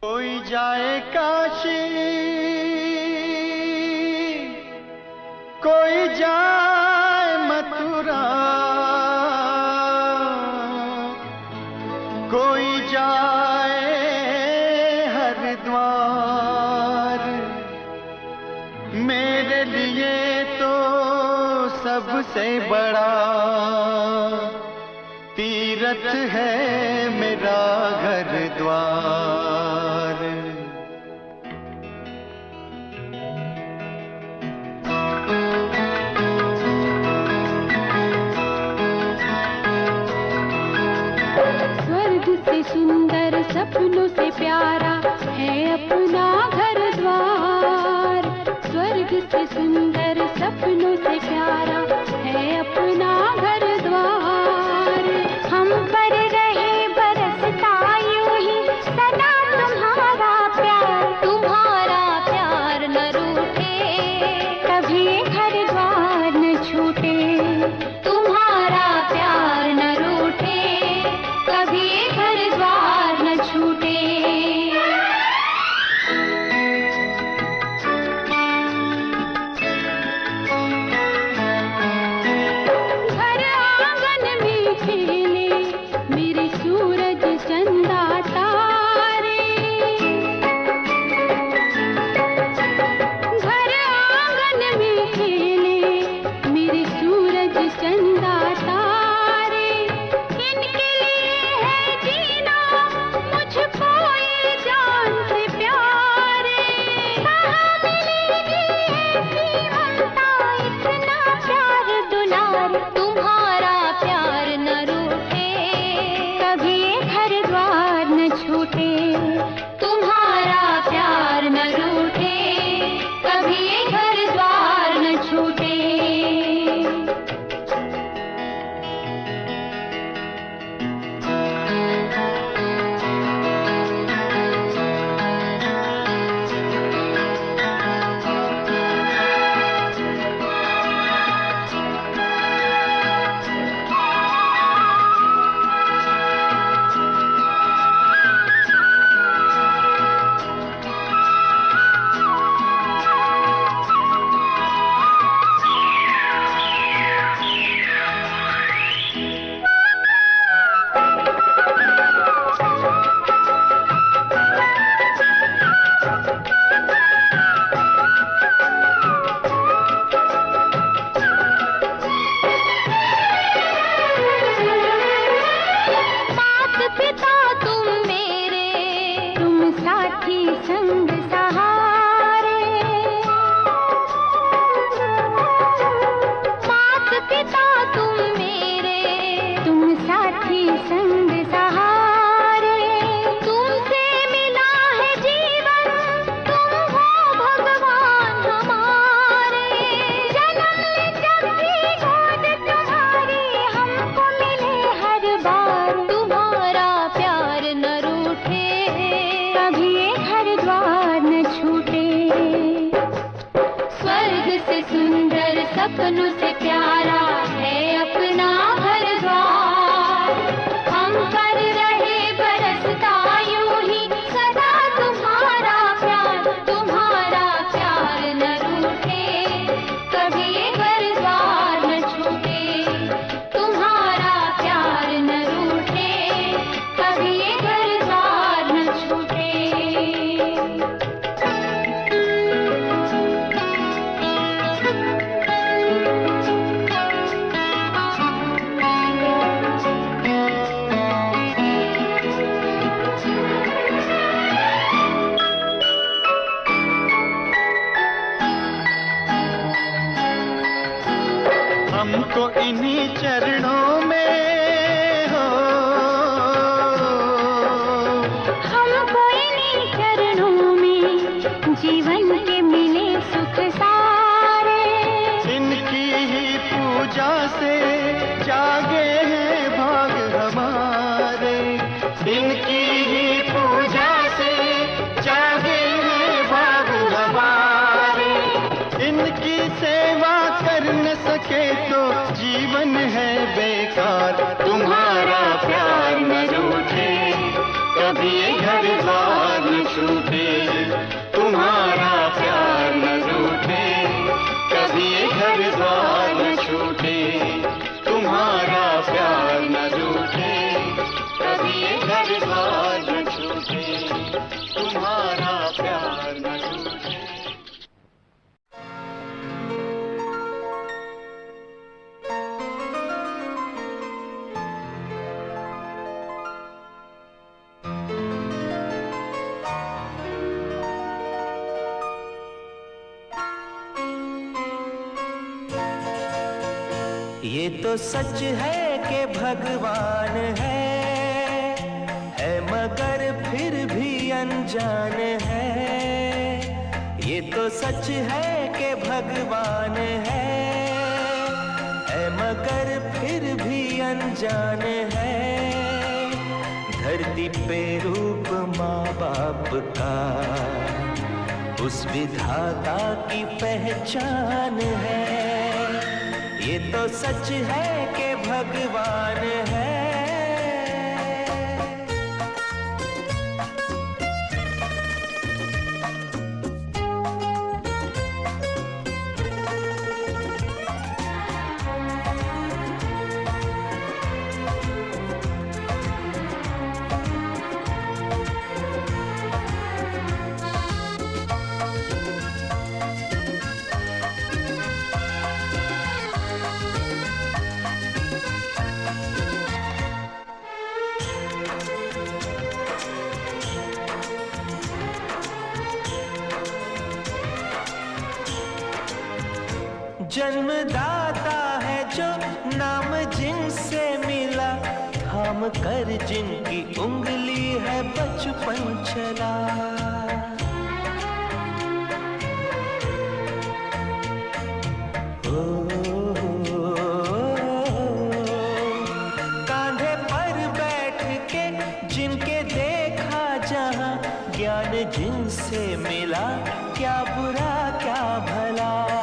कोई जाए काशी, कोई जाए मथुरा, कोई जाए हरिद्वार। मेरे लिए तो सबसे बड़ा तीर्थ है मेरा घर द्वार। स्वर्ग से सुंदर सपनों से प्यारा है अपना घर द्वार। स्वर्ग से सुंदर सपनों से प्यारा है अपना घर द्वार। हम पर रहे बरसता यूं ही सदा तुम्हारा प्यार न रूठे, कभी घर द्वार न छूटे। तुम्हारा प्यार न रूठे, कभी घर द्वार न छूटे। घर आंगन में खेले मेरे सूरज चंदा तारे। घर आंगन में खेले मेरे सूरज चंदा तारे। इनके लिए है जीना मुझको ये जान से प्यारे। कहाँ मिलेगी ऐसी ममता, इतना प्यार दुलार। तुम्हारा प्यार न रूठे, कभी घर द्वार न छूटे। तुम्हारा प्यार न रूठे, कभी घर द्वार न छूटे। मात पिता तुम मेरे, तुम साथी संग सहारे। मात पिता तुम मेरे, तुम साथी संग सहारे। तुमसे मिला है जीवन, तुम हो भगवान हमारे। जन्म ले जब भी गोद तुम्हारी, हमको मिले हर बार। तुम्हारा प्यार न रूठे, कभी घर द्वार न छूटे। स्वर्ग से सुंदर सपनों से प्यारा है अपना घर द्वार। हम पर रहे बरसता यूं ही सदा तुम्हारा प्यार न रूठे, कभी घर द्वार न छूटे। तुम्हारा प्यार न रूठे, कभी घर द्वार न छूटे। हमको इन्हीं चरणों में हो, हमको इन्हीं चरणों में जीवन के मिले सुख सारे। इनकी ही पूजा से जागे हैं भाग हमारे। इनकी ही पूजा से जागे हैं भाग हमारे। इनकी सेवा कर न सके तो जीवन है बेकार। तुम्हारा प्यार न रूठे, कभी घर द्वार न ये तो सच है कि भगवान है मगर फिर भी अनजान है। ये तो सच है कि भगवान है मगर फिर भी अनजान है। धरती पे रूप माँ बाप का उस विधाता की पहचान है। ये तो सच है कि भगवान है। जन्मदाता है जो नाम जिनसे मिला, थाम कर जिनकी उंगली है बचपन चला। कांधे पर बैठ के जिनके देखा जहां, ज्ञान जिनसे मिला क्या बुरा क्या भला।